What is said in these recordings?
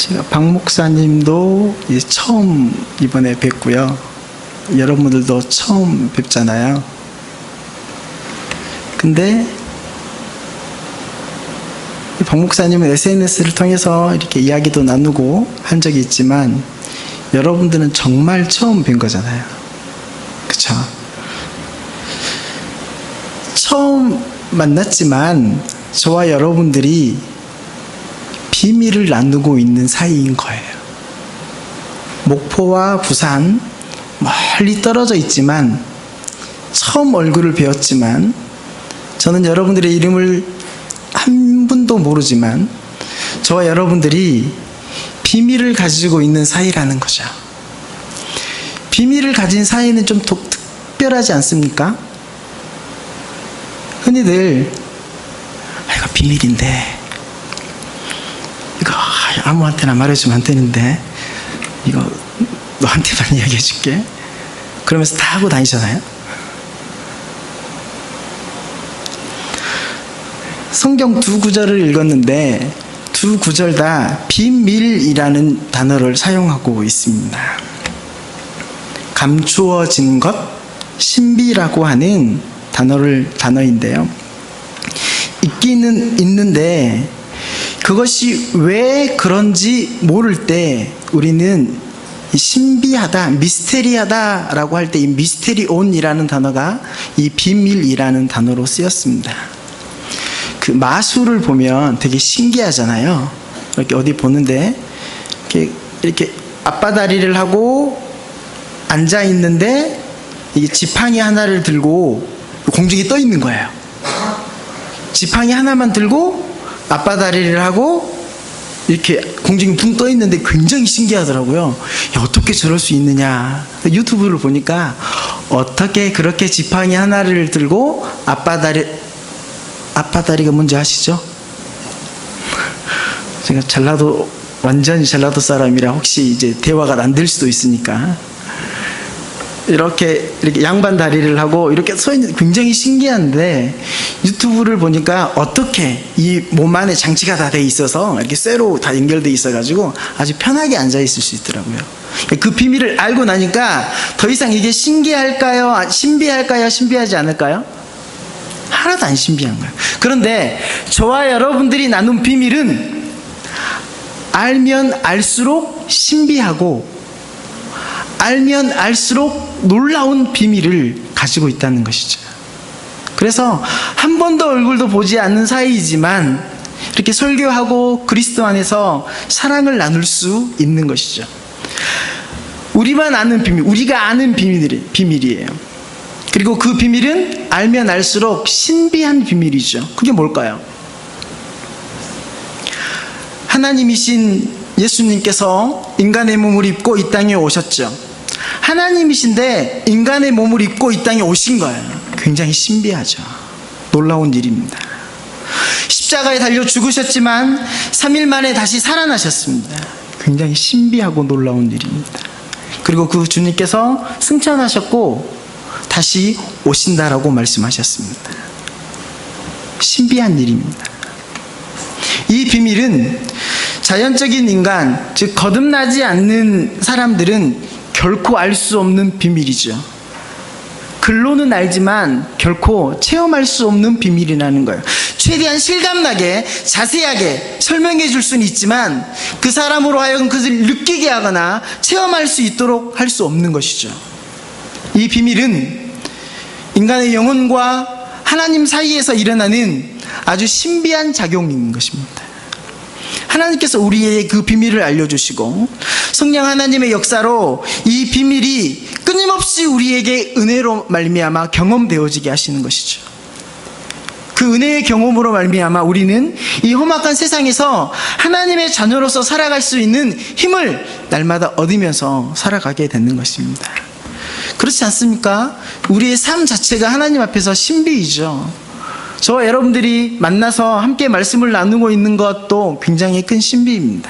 제가 박 목사님도 이제 처음 이번에 뵙고요. 여러분들도 처음 뵙잖아요. 근데 박 목사님은 SNS를 통해서 이렇게 이야기도 나누고 한 적이 있지만 여러분들은 정말 처음 뵌 거잖아요. 그쵸? 처음 만났지만 저와 여러분들이 비밀을 나누고 있는 사이인 거예요. 목포와 부산 멀리 떨어져 있지만 처음 얼굴을 뵈었지만 저는 여러분들의 이름을 한 분도 모르지만 저와 여러분들이 비밀을 가지고 있는 사이라는 거죠. 비밀을 가진 사이는 좀 특별하지 않습니까? 흔히들 이거 비밀인데 이거 아무한테나 말해주면 안 되는데 이거 너한테만 이야기해 줄게 그러면서 다 하고 다니잖아요. 성경 두 구절을 읽었는데 두 구절 다 비밀이라는 단어를 사용하고 있습니다. 감추어진 것, 신비라고 하는 단어인데요. 있기는 있는데 그것이 왜 그런지 모를 때 우리는 신비하다, 미스테리하다라고 할 때 이 미스테리온이라는 단어가 이 비밀이라는 단어로 쓰였습니다. 그 마술을 보면 되게 신기하잖아요. 이렇게 어디 보는데 이렇게 앞바다리를 하고 앉아 있는데 이게 지팡이 하나를 들고 공중에 떠 있는 거예요. 지팡이 하나만 들고 앞바다리를 하고 이렇게 공중에 붕 떠 있는데 굉장히 신기하더라고요. 야, 어떻게 저럴 수 있느냐. 유튜브를 보니까 어떻게 그렇게 지팡이 하나를 들고 앞바다리가 뭔지 아시죠? 제가 완전히 전라도 사람이라 혹시 이제 대화가 안 될 수도 있으니까 이렇게 양반 다리를 하고 이렇게 서 있는 굉장히 신기한데 유튜브를 보니까 어떻게 이 몸 안에 장치가 다 돼 있어서 이렇게 쇠로 다 연결돼 있어가지고 아주 편하게 앉아 있을 수 있더라고요. 그 비밀을 알고 나니까 더 이상 이게 신기할까요? 신비할까요? 신비하지 않을까요? 하나도 안 신비한 거예요. 그런데 저와 여러분들이 나눈 비밀은 알면 알수록 신비하고 알면 알수록 놀라운 비밀을 가지고 있다는 것이죠. 그래서 한 번도 얼굴도 보지 않는 사이이지만 이렇게 설교하고 그리스도 안에서 사랑을 나눌 수 있는 것이죠. 우리만 아는 비밀, 우리가 아는 비밀이에요. 그리고 그 비밀은 알면 알수록 신비한 비밀이죠. 그게 뭘까요? 하나님이신 예수님께서 인간의 몸을 입고 이 땅에 오셨죠. 하나님이신데 인간의 몸을 입고 이 땅에 오신 거예요. 굉장히 신비하죠. 놀라운 일입니다. 십자가에 달려 죽으셨지만 3일 만에 다시 살아나셨습니다. 굉장히 신비하고 놀라운 일입니다. 그리고 그 주님께서 승천하셨고 다시 오신다라고 말씀하셨습니다. 신비한 일입니다. 이 비밀은 자연적인 인간, 즉 거듭나지 않는 사람들은 결코 알 수 없는 비밀이죠. 글로는 알지만 결코 체험할 수 없는 비밀이라는 거예요. 최대한 실감나게 자세하게 설명해 줄 수는 있지만 그 사람으로 하여금 그것을 느끼게 하거나 체험할 수 있도록 할 수 없는 것이죠. 이 비밀은 인간의 영혼과 하나님 사이에서 일어나는 아주 신비한 작용인 것입니다. 하나님께서 우리에게 그 비밀을 알려주시고 성령 하나님의 역사로 이 비밀이 끊임없이 우리에게 은혜로 말미암아 경험되어지게 하시는 것이죠. 그 은혜의 경험으로 말미암아 우리는 이 험악한 세상에서 하나님의 자녀로서 살아갈 수 있는 힘을 날마다 얻으면서 살아가게 되는 것입니다. 그렇지 않습니까? 우리의 삶 자체가 하나님 앞에서 신비이죠. 저와 여러분들이 만나서 함께 말씀을 나누고 있는 것도 굉장히 큰 신비입니다.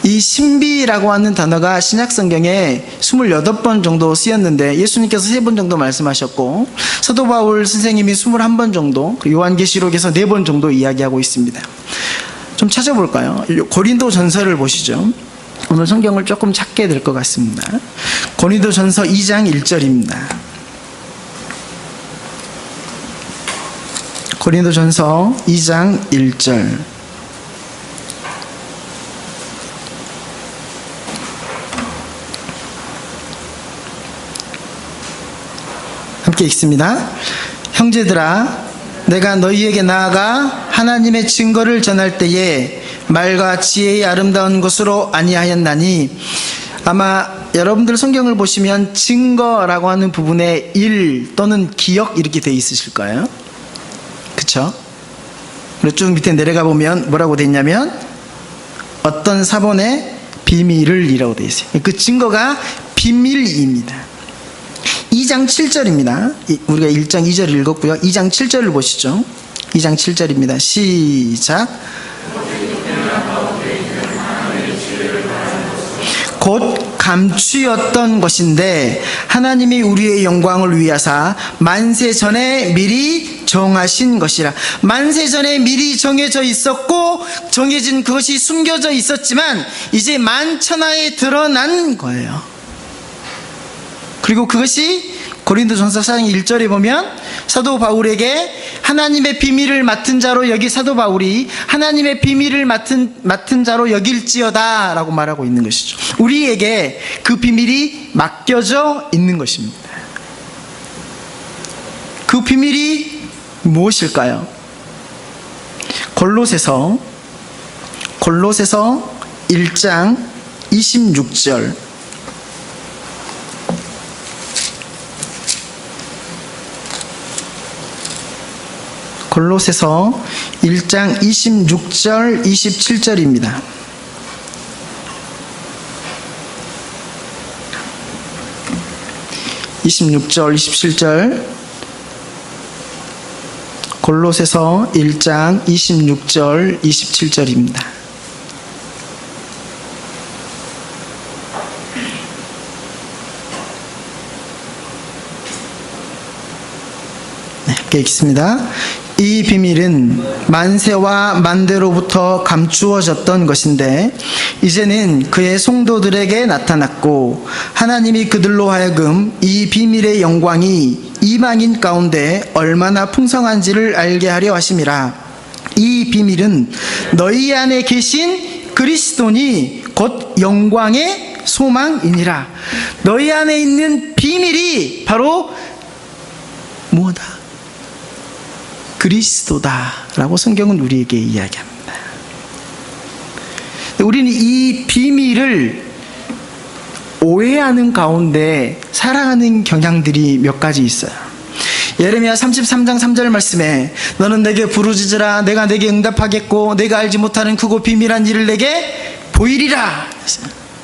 이 신비라고 하는 단어가 신약성경에 28번 정도 쓰였는데 예수님께서 3번 정도 말씀하셨고 사도 바울 선생님이 21번 정도, 요한계시록에서 4번 정도 이야기하고 있습니다. 좀 찾아볼까요? 고린도 전서를 보시죠. 오늘 성경을 조금 찾게 될 것 같습니다. 고린도 전서 2장 1절입니다. 고린도 전서 2장 1절. 함께 읽습니다. 형제들아, 내가 너희에게 나아가 하나님의 증거를 전할 때에 말과 지혜의 아름다운 것으로 아니하였나니, 아마 여러분들 성경을 보시면 증거라고 하는 부분에 일 또는 기억 이렇게 돼 있으실 거예요. 그쵸? 그리고 쭉 밑에 내려가 보면 뭐라고 돼 있냐면 어떤 사본의 비밀을 이라고 돼 있어요. 그 증거가 비밀입니다. 2장 7절입니다. 우리가 1장 2절을 읽었고요. 2장 7절을 보시죠. 2장 7절입니다. 시작. 곧 감추었던 것인데 하나님이 우리의 영광을 위하사 만세 전에 미리 정하신 것이라. 만세 전에 미리 정해져 있었고, 정해진 그것이 숨겨져 있었지만 이제 만천하에 드러난 거예요. 그리고 그것이 고린도전서 4장 1절에 보면 사도 바울에게 하나님의 비밀을 맡은 자로 여기 사도 바울이 하나님의 비밀을 맡은 자로 여길지어다 라고 말하고 있는 것이죠. 우리에게 그 비밀이 맡겨져 있는 것입니다. 그 비밀이 무엇일까요? 골로새서 1장 26절. 골로새서 1장 26절 27절입니다. 골로새서 1장 26절 27절입니다. 네, 함께 읽습니다. 이 비밀은 만세와 만대로부터 감추어졌던 것인데 이제는 그의 성도들에게 나타났고, 하나님이 그들로 하여금 이 비밀의 영광이 이방인 가운데 얼마나 풍성한지를 알게 하려 하심이라. 이 비밀은 너희 안에 계신 그리스도니 곧 영광의 소망이니라. 너희 안에 있는 비밀이 바로 뭐다? 그리스도다라고 성경은 우리에게 이야기합니다. 우리는 이 비밀을 오해하는 가운데 살아가는 경향들이 몇 가지 있어요. 예레미야 33장 3절 말씀에 너는 내게 부르짖으라. 내가 내게 응답하겠고 내가 알지 못하는 크고 비밀한 일을 내게 보이리라.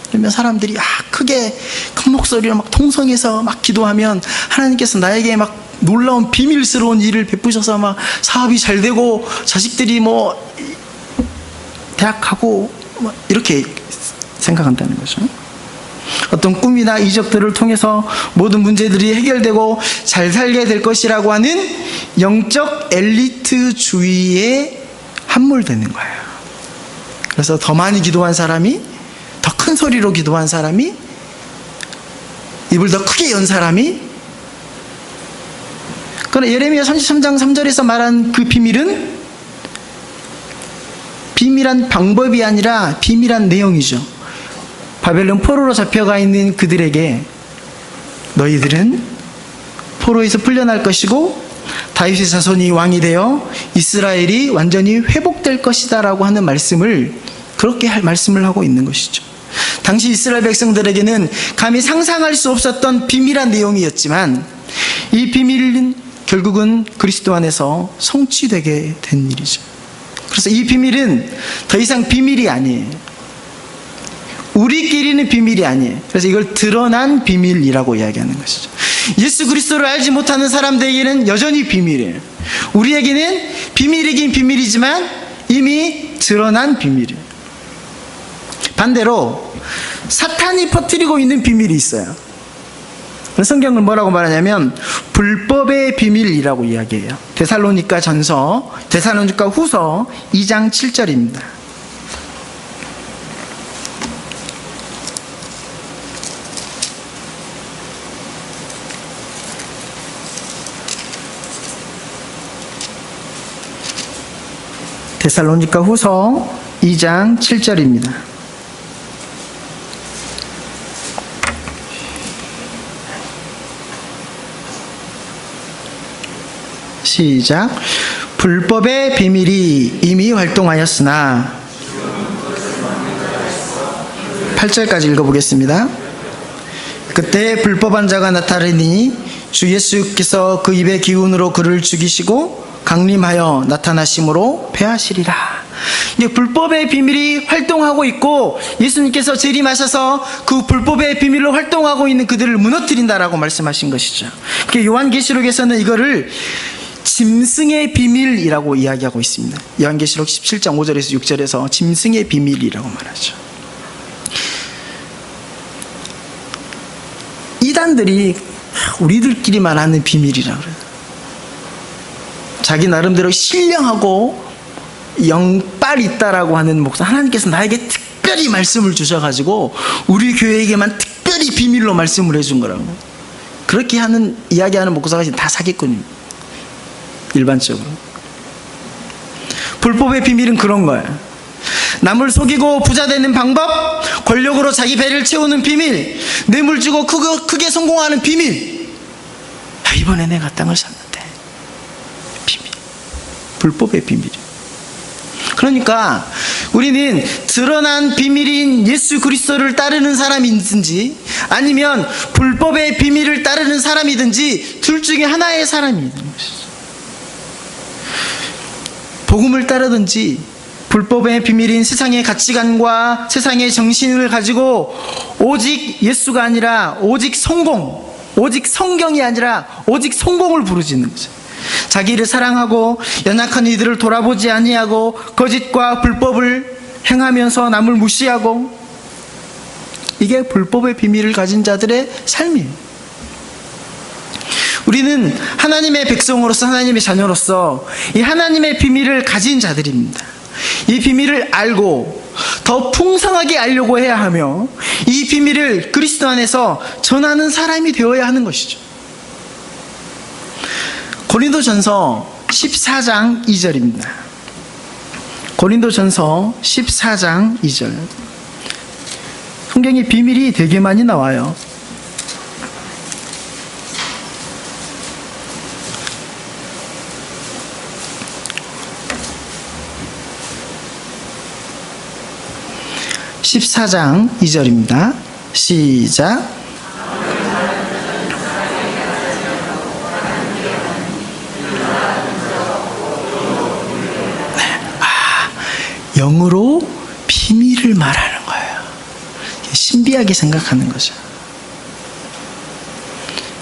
그러면 사람들이 크게 큰 목소리로 막 통성해서 막 기도하면 하나님께서 나에게 막 놀라운 비밀스러운 일을 베푸셔서 막 사업이 잘 되고 자식들이 뭐 대학 가고 뭐 이렇게 생각한다는 거죠. 어떤 꿈이나 이적들을 통해서 모든 문제들이 해결되고 잘 살게 될 것이라고 하는 영적 엘리트주의에 함몰되는 거예요. 그래서 더 많이 기도한 사람이, 더 큰 소리로 기도한 사람이, 입을 더 크게 연 사람이, 그러나 예레미야 33장 3절에서 말한 그 비밀은 비밀한 방법이 아니라 비밀한 내용이죠. 바벨론 포로로 잡혀가 있는 그들에게 너희들은 포로에서 풀려날 것이고 다윗의 자손이 왕이 되어 이스라엘이 완전히 회복될 것이다 라고 하는 말씀을, 그렇게 말씀을 하고 있는 것이죠. 당시 이스라엘 백성들에게는 감히 상상할 수 없었던 비밀한 내용이었지만 이 비밀은 결국은 그리스도 안에서 성취되게 된 일이죠. 그래서 이 비밀은 더 이상 비밀이 아니에요. 우리끼리는 비밀이 아니에요. 그래서 이걸 드러난 비밀이라고 이야기하는 것이죠. 예수 그리스도를 알지 못하는 사람들에게는 여전히 비밀이에요. 우리에게는 비밀이긴 비밀이지만 이미 드러난 비밀이에요. 반대로 사탄이 퍼뜨리고 있는 비밀이 있어요. 성경은 뭐라고 말하냐면 불법의 비밀이라고 이야기해요. 데살로니가 후서 2장 7절입니다. 데살로니가 후서 2장 7절입니다. 시작. 불법의 비밀이 이미 활동하였으나 8절까지 읽어보겠습니다. 그때 불법한 자가 나타나니 주 예수께서 그 입의 기운으로 그를 죽이시고 강림하여 나타나심으로 패하시리라. 이제 불법의 비밀이 활동하고 있고 예수님께서 재림하셔서 그 불법의 비밀로 활동하고 있는 그들을 무너뜨린다라고 말씀하신 것이죠. 요한계시록에서는 이거를 짐승의 비밀이라고 이야기하고 있습니다. 요한계시록 17장 5절에서 6절에서 짐승의 비밀이라고 말하죠. 이단들이 우리들끼리만 아는 비밀이라고 그래요. 자기 나름대로 신령하고 영빨 있다라고 하는 목사, 하나님께서 나에게 특별히 말씀을 주셔가지고 우리 교회에게만 특별히 비밀로 말씀을 해준 거라고. 그렇게 하는 이야기하는 목사가 다 사기꾼입니다. 일반적으로 불법의 비밀은 그런 거예요. 남을 속이고 부자 되는 방법, 권력으로 자기 배를 채우는 비밀, 뇌물 주고 크게 성공하는 비밀. 이번에 내가 땅을 샀는데 비밀, 불법의 비밀. 그러니까 우리는 드러난 비밀인 예수 그리스도를 따르는 사람이든지 아니면 불법의 비밀을 따르는 사람이든지 둘 중에 하나의 사람이 되는 것이죠. 복음을 따르든지 불법의 비밀인 세상의 가치관과 세상의 정신을 가지고 오직 예수가 아니라 오직 성공, 오직 성경이 아니라 오직 성공을 부르짖는 거죠. 자기를 사랑하고 연약한 이들을 돌아보지 아니하고 거짓과 불법을 행하면서 남을 무시하고, 이게 불법의 비밀을 가진 자들의 삶이에요. 우리는 하나님의 백성으로서, 하나님의 자녀로서 이 하나님의 비밀을 가진 자들입니다. 이 비밀을 알고 더 풍성하게 알려고 해야 하며 이 비밀을 그리스도 안에서 전하는 사람이 되어야 하는 것이죠. 고린도전서 14장 2절입니다. 고린도전서 14장 2절. 성경에 비밀이 되게 많이 나와요. (14장 2절입니다) 시작. 영으로 비밀을 말하는 거예요. 신비하게 생각하는 거죠.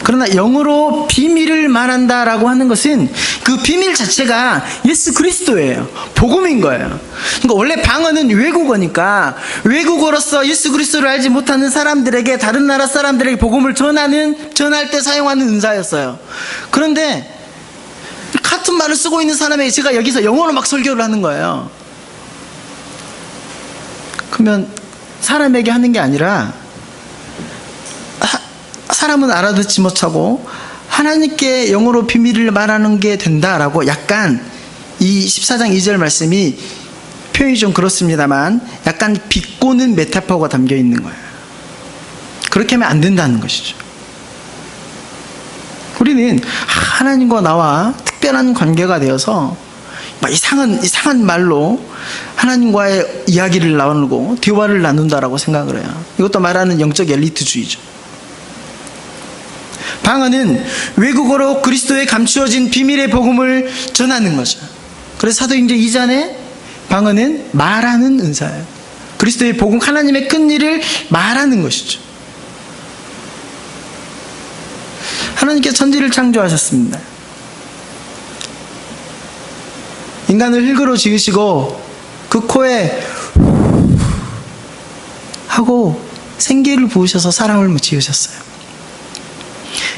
그러나 영으로 비밀을 말한다라고 하는 것은 그 비밀 자체가 예수 그리스도예요. 복음인 거예요. 그러니까 원래 방언은 외국어니까 외국어로서 예수 그리스도를 알지 못하는 사람들에게, 다른 나라 사람들에게 복음을 전할 때 사용하는 은사였어요. 그런데 같은 말을 쓰고 있는 사람에게 제가 여기서 영어로 막 설교를 하는 거예요. 그러면 사람에게 하는 게 아니라 사람은 알아듣지 못하고 하나님께 영어로 비밀을 말하는 게 된다라고, 약간 이 14장 2절 말씀이 표현이 좀 그렇습니다만 약간 비꼬는 메타포가 담겨 있는 거예요. 그렇게 하면 안 된다는 것이죠. 우리는 하나님과 나와 특별한 관계가 되어서 이상한 말로 하나님과의 이야기를 나누고 대화를 나눈다라고 생각을 해요. 이것도 말하는 영적 엘리트주의죠. 방언은 외국어로 그리스도에 감추어진 비밀의 복음을 전하는 거죠. 그래서 사도행전 2장에 방언은 말하는 은사예요. 그리스도의 복음, 하나님의 큰 일을 말하는 것이죠. 하나님께서 천지를 창조하셨습니다. 인간을 흙으로 지으시고 그 코에 하고 생기를 부으셔서 사람을 지으셨어요.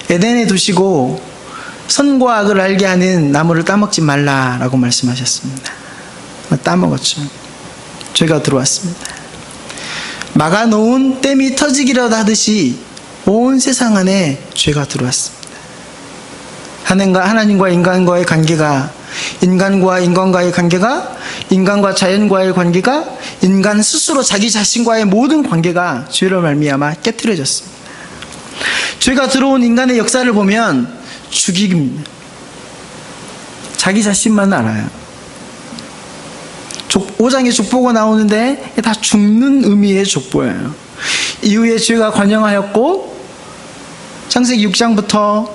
에덴에 두시고 선과 악을 알게 하는 나무를 따먹지 말라라고 말씀하셨습니다. 따먹었죠. 죄가 들어왔습니다. 막아놓은 댐이 터지기라도 하듯이 온 세상 안에 죄가 들어왔습니다. 하나님과 인간과의 관계가, 인간과 인간과의 관계가 인간과 자연과의 관계가, 인간 스스로 자기 자신과의 모든 관계가 죄로 말미암아 깨트려졌습니다. 죄가 들어온 인간의 역사를 보면 죽입니다. 자기 자신만 알아요. 5장에 족보가 나오는데 다 죽는 의미의 족보예요. 이후에 죄가 관영하였고 창세기 6장부터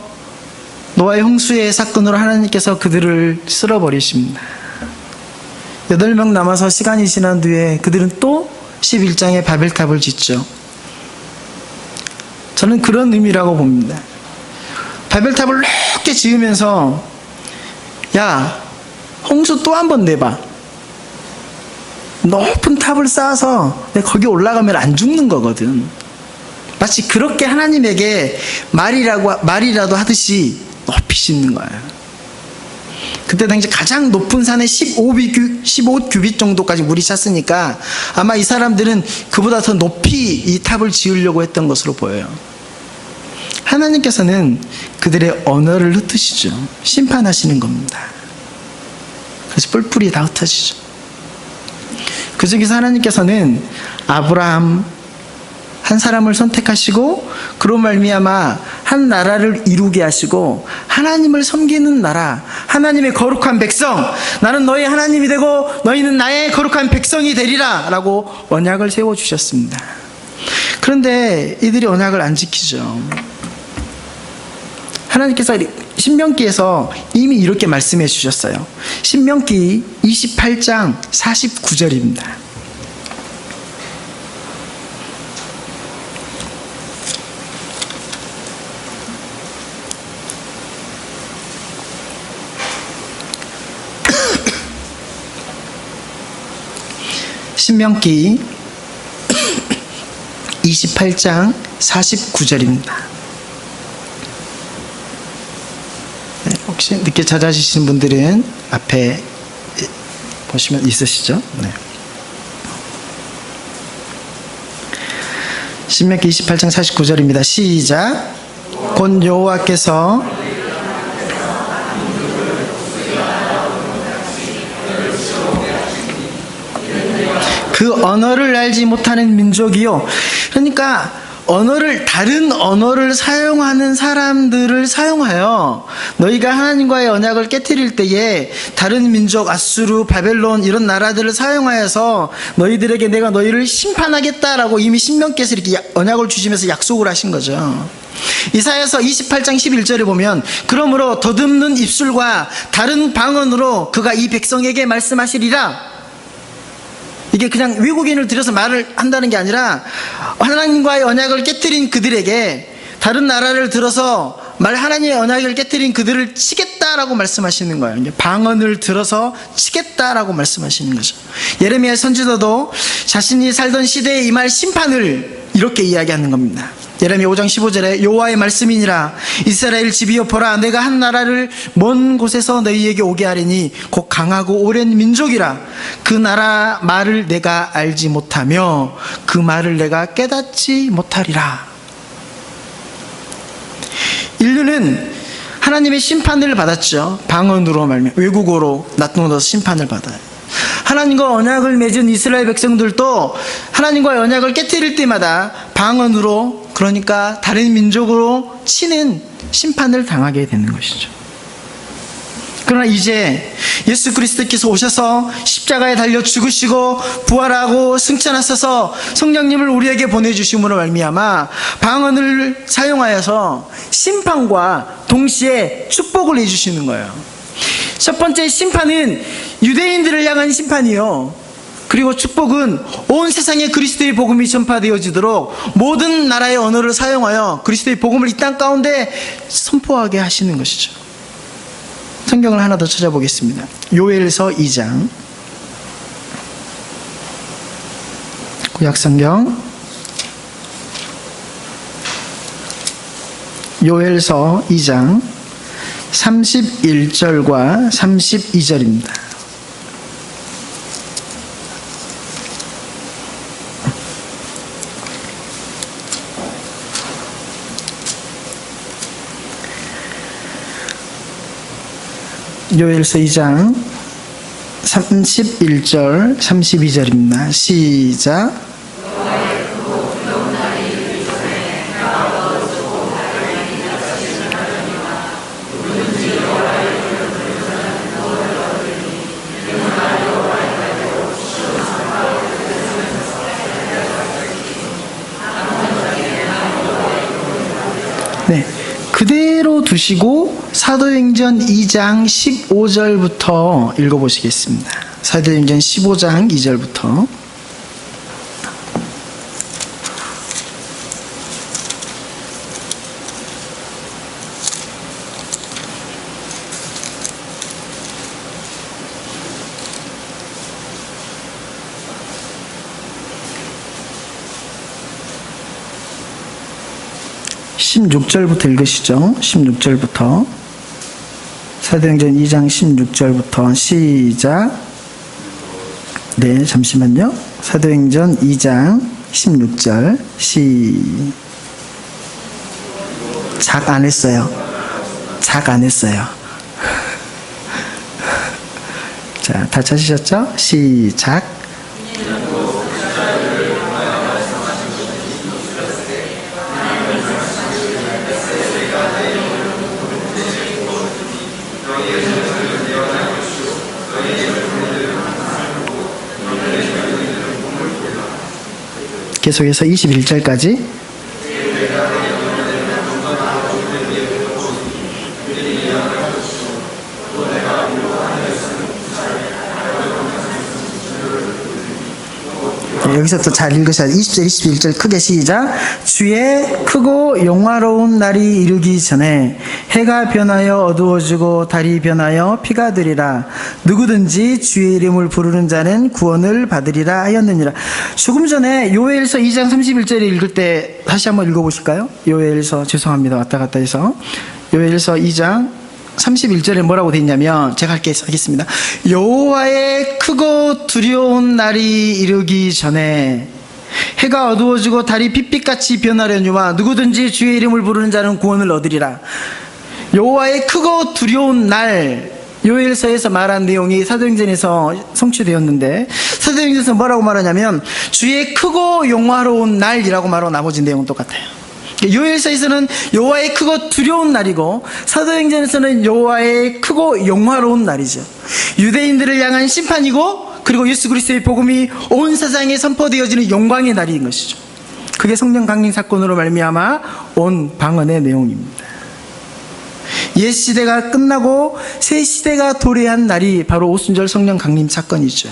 노아의 홍수의 사건으로 하나님께서 그들을 쓸어버리십니다. 8명 남아서 시간이 지난 뒤에 그들은 또 11장에 바벨탑을 짓죠. 저는 그런 의미라고 봅니다. 바벨탑을 높게 지으면서 야, 홍수 또 한 번 내봐. 높은 탑을 쌓아서 내가 거기 올라가면 안 죽는 거거든. 마치 그렇게 하나님에게 말이라도 하듯이 높이 짓는 거예요. 그때 당시 가장 높은 산에 15규빗 정도까지 물이 찼으니까 아마 이 사람들은 그보다 더 높이 이 탑을 지으려고 했던 것으로 보여요. 하나님께서는 그들의 언어를 흩으시죠. 심판하시는 겁니다. 그래서 뿔뿔이 다 흩어지죠. 그 중에서 하나님께서는 아브라함 한 사람을 선택하시고 그로 말미암아 한 나라를 이루게 하시고 하나님을 섬기는 나라, 하나님의 거룩한 백성, 나는 너희 하나님이 되고 너희는 나의 거룩한 백성이 되리라 라고 언약을 세워주셨습니다. 그런데 이들이 언약을 안 지키죠. 하나님께서 신명기에서 이미 이렇게 말씀해 주셨어요. 신명기 28장 49절입니다. 신명기 28장 49절입니다. 혹시 늦게 찾아주신 분들은 앞에 보시면 있으시죠? 네. 신명기 28장 49절입니다. 시작. 곧 여호와께서 그 언어를 알지 못하는 민족이요. 그러니까 다른 언어를 사용하는 사람들을 사용하여 너희가 하나님과의 언약을 깨트릴 때에 다른 민족, 아수르, 바벨론 이런 나라들을 사용하여서 너희들에게 내가 너희를 심판하겠다라고 이미 신명께서 이렇게 언약을 주시면서 약속을 하신 거죠. 이사야서 28장 11절에 보면 그러므로 더듬는 입술과 다른 방언으로 그가 이 백성에게 말씀하시리라. 이게 그냥 외국인을 들여서 말을 한다는 게 아니라 하나님과의 언약을 깨트린 그들에게 다른 나라를 들어서 하나님의 언약을 깨트린 그들을 치겠다라고 말씀하시는 거예요. 방언을 들어서 치겠다라고 말씀하시는 거죠. 예레미야 선지자도 자신이 살던 시대에 임할 심판을 이렇게 이야기하는 겁니다. 예레미야 5장 15절에 여호와의 말씀이니라 이스라엘 집이여 보라 내가 한 나라를 먼 곳에서 너희에게 오게 하리니 곧 강하고 오랜 민족이라 그 나라 말을 내가 알지 못하며 그 말을 내가 깨닫지 못하리라. 인류는 하나님의 심판을 받았죠. 방언으로 말미암아 외국어로 낯놓아서 심판을 받아요. 하나님과 언약을 맺은 이스라엘 백성들도 하나님과 언약을 깨뜨릴 때마다 방언으로, 그러니까 다른 민족으로 치는 심판을 당하게 되는 것이죠. 그러나 이제 예수 그리스도께서 오셔서 십자가에 달려 죽으시고 부활하고 승천하셔서 성령님을 우리에게 보내주심으로 말미암아 방언을 사용하여서 심판과 동시에 축복을 해주시는 거예요. 첫 번째 심판은 유대인들을 향한 심판이요, 그리고 축복은 온 세상에 그리스도의 복음이 전파되어지도록 모든 나라의 언어를 사용하여 그리스도의 복음을 이 땅 가운데 선포하게 하시는 것이죠. 성경을 하나 더 찾아보겠습니다. 요엘서 2장, 구약성경 요엘서 2장 31절과 32절입니다. 요엘서 2장 31절, 32절입니다. 시작. 네, 그대로 두시고 사도행전 2장 15절부터 읽어보시겠습니다. 사도행전 15장 2절부터. (16절부터) 읽으시죠. 16절부터. 사도행전 2장 16절부터 시작. 네, 잠시만요. 사도행전 2장 16절 시작. 안 했어요. 작 안 했어요. 자, 다 찾으셨죠? 시작. 계속해서 21절까지. 여기서 또 잘 읽으셔야 돼요. 20절, 21절 크게 시작. 주의 크고 영화로운 날이 이르기 전에 해가 변하여 어두워지고 달이 변하여 피가 되리라. 누구든지 주의 이름을 부르는 자는 구원을 받으리라 하였느니라. 조금 전에 요엘서 2장 31절에 읽을 때 다시 한번 읽어보실까요? 요엘서, 죄송합니다. 왔다 갔다 해서. 요엘서 2장 31절에 뭐라고 되어 있냐면, 제가 하겠습니다. 여호와의 크고 두려운 날이 이르기 전에 해가 어두워지고 달이 핏빛같이 변하려니와 누구든지 주의 이름을 부르는 자는 구원을 얻으리라. 여호와의 크고 두려운 날, 요엘서에서 말한 내용이 사도행전에서 성취되었는데, 사도행전에서 뭐라고 말하냐면 주의 크고 영화로운 날이라고 말하고 나머지 내용은 똑같아요. 요엘서에서는 여호와의 크고 두려운 날이고, 사도행전에서는 여호와의 크고 영화로운 날이죠. 유대인들을 향한 심판이고, 그리고 예수 그리스도의 복음이 온 세상에 선포되어지는 영광의 날인 것이죠. 그게 성령 강림 사건으로 말미암아 온 방언의 내용입니다. 옛 시대가 끝나고 새 시대가 도래한 날이 바로 오순절 성령 강림 사건이죠.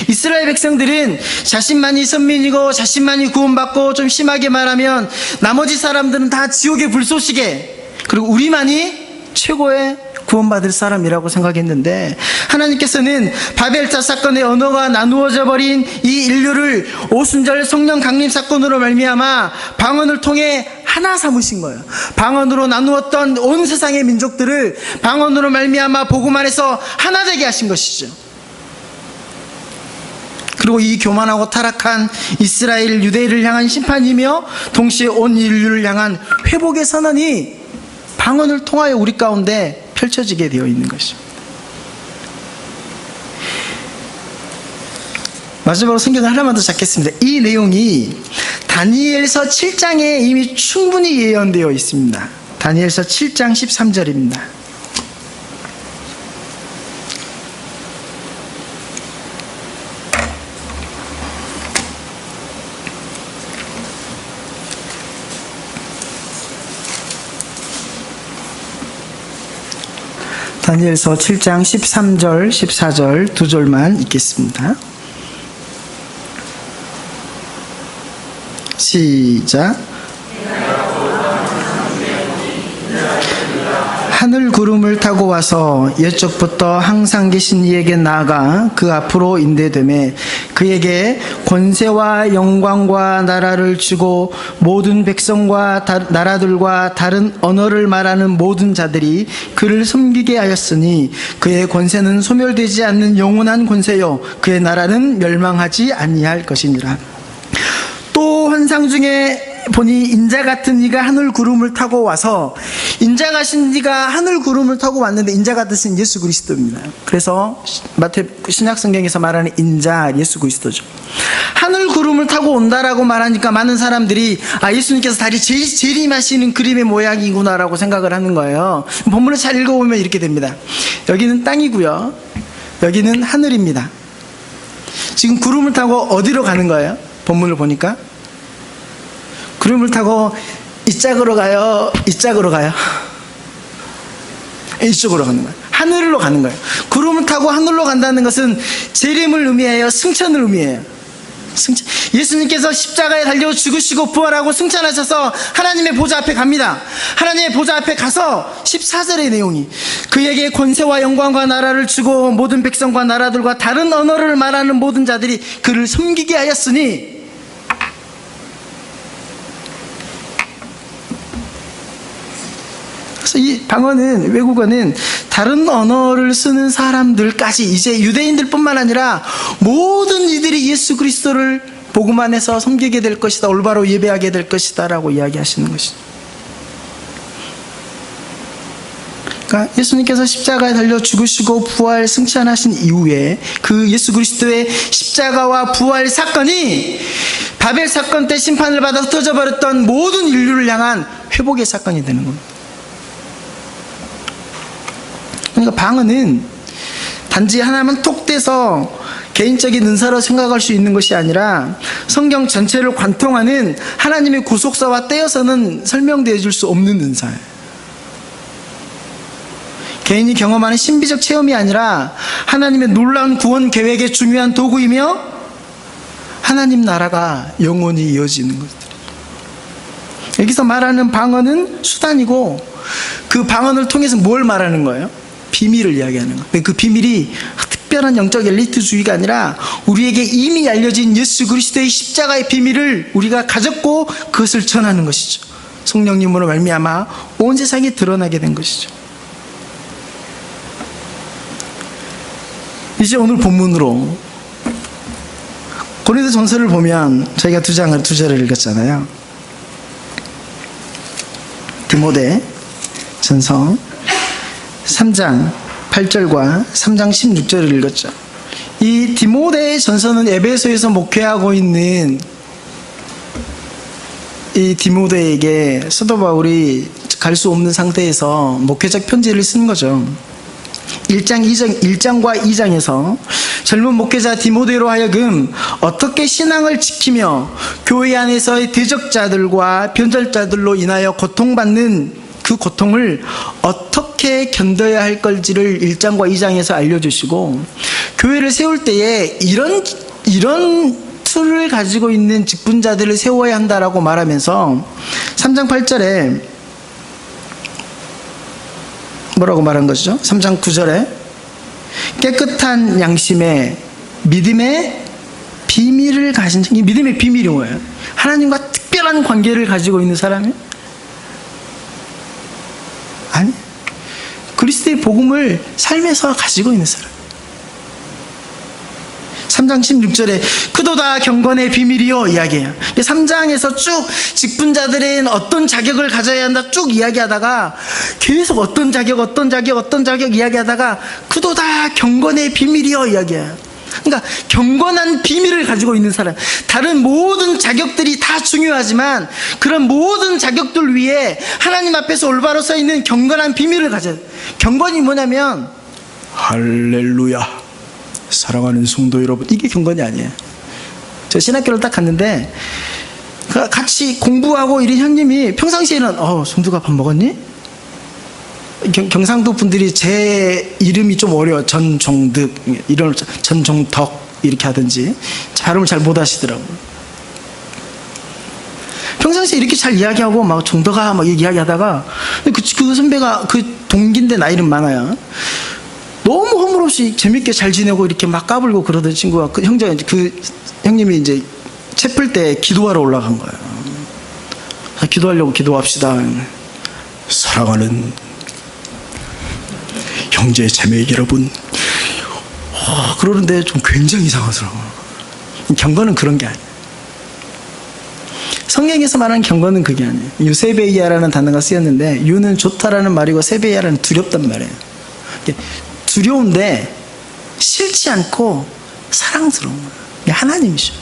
이스라엘 백성들은 자신만이 선민이고 자신만이 구원받고, 좀 심하게 말하면 나머지 사람들은 다 지옥의 불쏘시개, 그리고 우리만이 최고의 구원받을 사람이라고 생각했는데, 하나님께서는 바벨탑 사건의 언어가 나누어져 버린 이 인류를 오순절 성령 강림 사건으로 말미암아 방언을 통해 하나 삼으신 거예요. 방언으로 나누었던 온 세상의 민족들을 방언으로 말미암아 복음 안에서 하나 되게 하신 것이죠. 그리고 이 교만하고 타락한 이스라엘 유대인을 향한 심판이며 동시에 온 인류를 향한 회복의 선언이 방언을 통하여 우리 가운데 펼쳐지게 되어 있는 것입니다. 마지막으로 성경을 하나만 더 찾겠습니다. 이 내용이 다니엘서 7장에 이미 충분히 예언되어 있습니다. 다니엘서 7장 13절입니다. 다니엘서 7장 13절, 14절 두 절만 읽겠습니다. 시작. 하늘 구름을 타고 와서 옛적부터 항상 계신 이에게 나아가 그 앞으로 인도되매 그에게 권세와 영광과 나라를 주고 모든 백성과 나라들과 다른 언어를 말하는 모든 자들이 그를 섬기게 하였으니 그의 권세는 소멸되지 않는 영원한 권세요 그의 나라는 멸망하지 아니할 것이니라. 또 환상 중에 보니 인자 같은 이가 하늘 구름을 타고 와서 인자가 신 이가 하늘 구름을 타고 왔는데 인자가 뜻은 예수 그리스도입니다. 그래서 마태 신약 성경에서 말하는 인자 예수 그리스도죠. 하늘 구름을 타고 온다라고 말하니까 많은 사람들이 예수님께서 다리 재림하시는 그림의 모양이구나라고 생각을 하는 거예요. 본문을 잘 읽어보면 이렇게 됩니다. 여기는 땅이고요, 여기는 하늘입니다. 지금 구름을 타고 어디로 가는 거예요? 본문을 보니까 구름을 타고 이 짝으로 가요, 이 짝으로 가요? 이쪽으로 가는 거예요. 하늘로 가는 거예요. 구름을 타고 하늘로 간다는 것은 재림을 의미해요, 승천을 의미해요. 승천. 예수님께서 십자가에 달려 죽으시고 부활하고 승천하셔서 하나님의 보좌 앞에 갑니다. 하나님의 보좌 앞에 가서 14절의 내용이 그에게 권세와 영광과 나라를 주고 모든 백성과 나라들과 다른 언어를 말하는 모든 자들이 그를 섬기게 하였으니, 그래서 이 방언은, 외국어는 다른 언어를 쓰는 사람들까지, 이제 유대인들뿐만 아니라 모든 이들이 예수 그리스도를 복음만 해서 섬기게 될 것이다, 올바로 예배하게 될 것이다 라고 이야기하시는 것이죠. 그러니까 예수님께서 십자가에 달려 죽으시고 부활 승천하신 이후에 그 예수 그리스도의 십자가와 부활 사건이 바벨 사건 때 심판을 받아 흩어져 버렸던 모든 인류를 향한 회복의 사건이 되는 겁니다. 그러니까 방언은 단지 하나만 톡 떼서 개인적인 은사로 생각할 수 있는 것이 아니라 성경 전체를 관통하는 하나님의 구속사와 떼어서는 설명되어 줄 수 없는 은사예요. 개인이 경험하는 신비적 체험이 아니라 하나님의 놀라운 구원 계획의 중요한 도구이며 하나님 나라가 영원히 이어지는 것들이에요. 여기서 말하는 방언은 수단이고, 그 방언을 통해서 뭘 말하는 거예요? 비밀을 이야기하는 거예요. 그 비밀이 특별한 영적 엘리트주의가 아니라 우리에게 이미 알려진 예수 그리스도의 십자가의 비밀을 우리가 가졌고 그것을 전하는 것이죠. 성령님으로 말미암아 온 세상에 드러나게 된 것이죠. 이제 오늘 본문으로 고린도전서를 보면 저희가 두 절을 읽었잖아요. 디모데전서 3장 8절과 3장 16절을 읽었죠. 이 디모데전서는 에베소에서 목회하고 있는 이 디모데에게 사도 바울이 갈 수 없는 상태에서 목회적 편지를 쓴 거죠. 1장과 2장에서 젊은 목회자 디모데로 하여금 어떻게 신앙을 지키며 교회 안에서의 대적자들과 변절자들로 인하여 고통받는 그 고통을 어떻게 견뎌야 할 걸지를 1장과 2장에서 알려주시고, 교회를 세울 때에 이런 툴을 가지고 있는 직분자들을 세워야 한다라고 말하면서 3장 8절에 뭐라고 말한 것이죠? 3장 9절에 깨끗한 양심에 믿음의 비밀을 가진, 이 믿음의 비밀이 뭐예요? 하나님과 특별한 관계를 가지고 있는 사람이에요? 아니, 그리스도의 복음을 삶에서 가지고 있는 사람. 3장 16절에 그도 다 경건의 비밀이요 이야기해요. 3장에서 쭉 직분자들은 어떤 자격을 가져야 한다 쭉 이야기하다가 계속 어떤 자격 이야기하다가 그도 다 경건의 비밀이요 이야기해요. 그러니까 경건한 비밀을 가지고 있는 사람. 다른 모든 자격들이 다 중요하지만 그런 모든 자격들 위에 하나님 앞에서 올바로 서 있는 경건한 비밀을 가져야 돼요. 경건이 뭐냐면 할렐루야 사랑하는 성도 여러분, 이게 경건이 아니에요. 저 신학교를 딱 갔는데 같이 공부하고 이런 형님이 평상시에는 성두가 밥 먹었니? 경상도 분들이 제 이름이 좀 어려워. 전종득, 이런 전종덕 이렇게 하든지 발음을 잘 못 하시더라고요. 평상시에 이렇게 잘 이야기하고 막 종덕아 막 이야기하다가 그 선배가 그 동기인데 나이는 많아요. 너무 허물없이 재밌게 잘 지내고 이렇게 막 까불고 그러던 친구가 그 형님이 이제 채플 때 기도하러 올라간 거예요. 기도하려고 기도합시다. 사랑하는 형제 자매 여러분, 그러는데 좀 굉장히 이상하더라고요. 경건은 그런 게 아니에요. 성경에서 말하는 경건은 그게 아니에요. 유세베이아라는 단어가 쓰였는데 유는 좋다라는 말이고 세베이아라는 두렵단 말이에요. 두려운데 싫지 않고 사랑스러운 거예요. 이게 하나님이죠.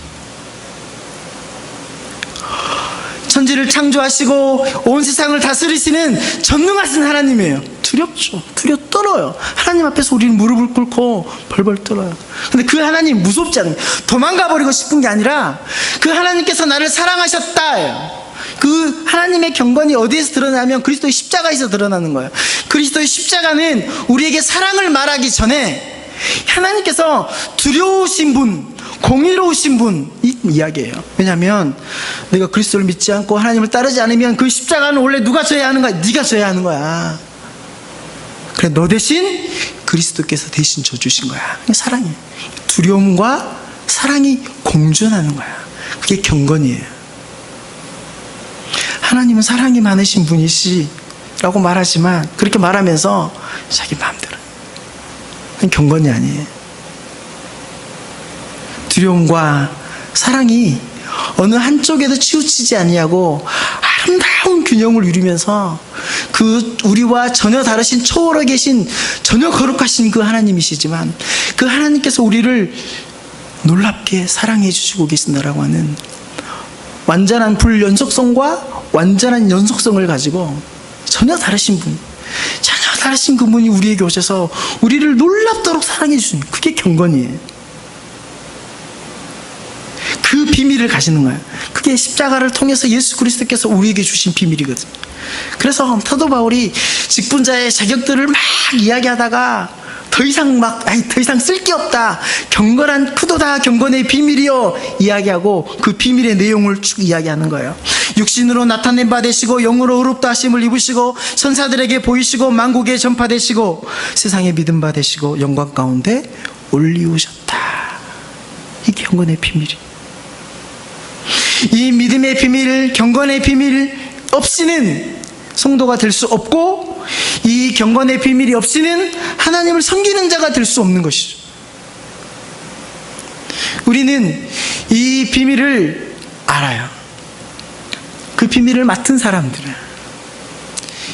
천지를 창조하시고 온 세상을 다스리시는 전능하신 하나님이에요. 두렵죠. 떨어요. 하나님 앞에서 우리는 무릎을 꿇고 벌벌 떨어요. 근데 그 하나님 무섭지 않아요. 도망가 버리고 싶은 게 아니라 그 하나님께서 나를 사랑하셨다. 그 하나님의 경건이 어디에서 드러나면 그리스도의 십자가에서 드러나는 거예요. 그리스도의 십자가는 우리에게 사랑을 말하기 전에 하나님께서 두려우신 분, 공의로우신 분이 이야기예요. 왜냐하면 내가 그리스도를 믿지 않고 하나님을 따르지 않으면 그 십자가는 원래 누가 져야 하는 거야? 네가 져야 하는 거야. 그래, 너 대신 그리스도께서 대신 져주신 거야. 사랑이에요. 두려움과 사랑이 공존하는 거야. 그게 경건이에요. 하나님은 사랑이 많으신 분이시라고 말하지만 그렇게 말하면서 자기 마음대로, 그건 경건이 아니에요. 두려움과 사랑이 어느 한쪽에도 치우치지 아니하고 아름다운 균형을 이루면서 그 우리와 전혀 다르신 초월해 계신 전혀 거룩하신 그 하나님이시지만 그 하나님께서 우리를 놀랍게 사랑해 주시고 계신다라고 하는 완전한 불연속성과 완전한 연속성을 가지고 전혀 다르신 분, 전혀 다르신 그분이 우리에게 오셔서 우리를 놀랍도록 사랑해 주시는, 그게 경건이에요. 그 비밀을 가지는 거예요. 그게 십자가를 통해서 예수 그리스도께서 우리에게 주신 비밀이거든요. 그래서 사도 바울이 직분자의 자격들을 막 이야기하다가 더 이상 쓸 게 없다, 경건한 크도다 경건의 비밀이요 이야기하고 그 비밀의 내용을 쭉 이야기하는 거예요. 육신으로 나타낸 바 되시고 영으로 의롭다 하심을 입으시고 천사들에게 보이시고 만국에 전파되시고 세상에 믿음 바 되시고 영광 가운데 올리우셨다. 이게 경건의 비밀이에요. 이 믿음의 비밀, 경건의 비밀 없이는 성도가 될 수 없고, 이 경건의 비밀이 없이는 하나님을 섬기는 자가 될 수 없는 것이죠. 우리는 이 비밀을 알아요. 그 비밀을 맡은 사람들은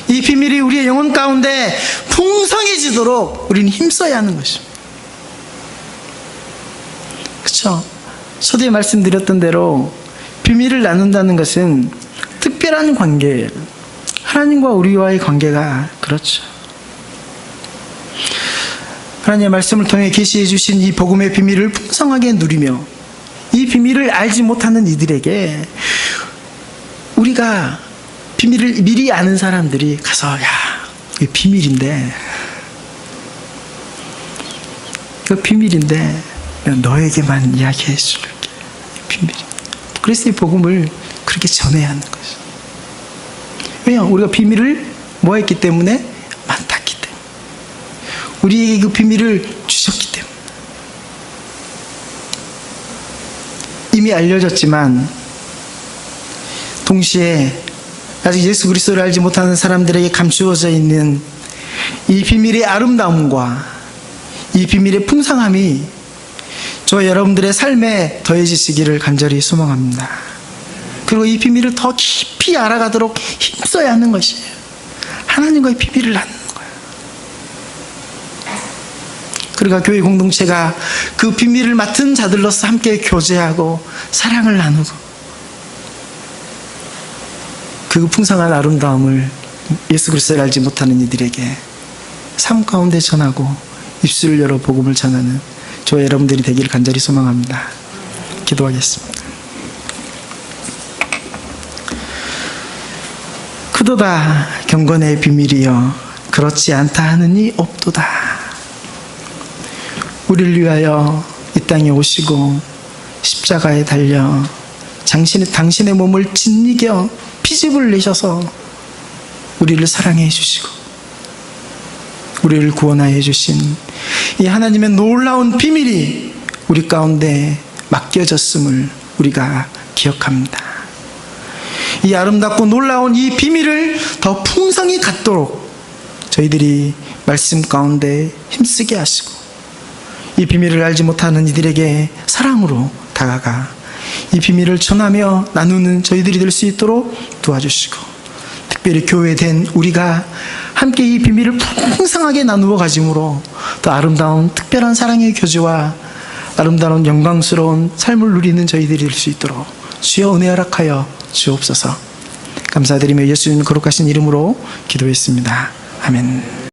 이 비밀이 우리의 영혼 가운데 풍성해지도록 우리는 힘써야 하는 것입니다. 그렇죠? 초대에 말씀드렸던 대로 비밀을 나눈다는 것은 특별한 관계예요. 하나님과 우리와의 관계가 그렇죠. 하나님의 말씀을 통해 계시해 주신 이 복음의 비밀을 풍성하게 누리며 이 비밀을 알지 못하는 이들에게 우리가 비밀을 미리 아는 사람들이 가서, 야, 이게 비밀인데, 이거 비밀인데 너에게만 이야기해 줄게. 비밀이야. 그래서 이 복음을 그렇게 전해야 하는 것이죠. 왜냐하면 우리가 비밀을 뭐 했기 때문에? 맡았기 때문에. 우리에게 그 비밀을 주셨기 때문에. 이미 알려졌지만 동시에 아직 예수 그리스도를 알지 못하는 사람들에게 감추어져 있는 이 비밀의 아름다움과 이 비밀의 풍성함이 저와 여러분들의 삶에 더해지시기를 간절히 소망합니다. 그리고 이 비밀을 더 깊이 알아가도록 힘써야 하는 것이에요. 하나님과의 비밀을 나누는 거예요. 그러니까 교회 공동체가 그 비밀을 맡은 자들로서 함께 교제하고 사랑을 나누고 그 풍성한 아름다움을 예수 그리스도를 알지 못하는 이들에게 삶 가운데 전하고 입술을 열어 복음을 전하는 저와 여러분들이 되기를 간절히 소망합니다. 기도하겠습니다. 크도다 경건의 비밀이여 그렇지 않다 하느니 없도다. 우리를 위하여 이 땅에 오시고 십자가에 달려 당신의 몸을 짓이겨 피집을 내셔서 우리를 사랑해 주시고 우리를 구원하여 주신 이 하나님의 놀라운 비밀이 우리 가운데 맡겨졌음을 우리가 기억합니다. 이 아름답고 놀라운 이 비밀을 더 풍성히 갖도록 저희들이 말씀 가운데 힘쓰게 하시고 이 비밀을 알지 못하는 이들에게 사랑으로 다가가 이 비밀을 전하며 나누는 저희들이 될 수 있도록 도와주시고, 특별히 교회된 우리가 함께 이 비밀을 풍성하게 나누어 가짐으로 더 아름다운 특별한 사랑의 교제와 아름다운 영광스러운 삶을 누리는 저희들이 될 수 있도록 주여 은혜 허락하여 주옵소서. 감사드리며 예수님 거룩하신 이름으로 기도했습니다. 아멘.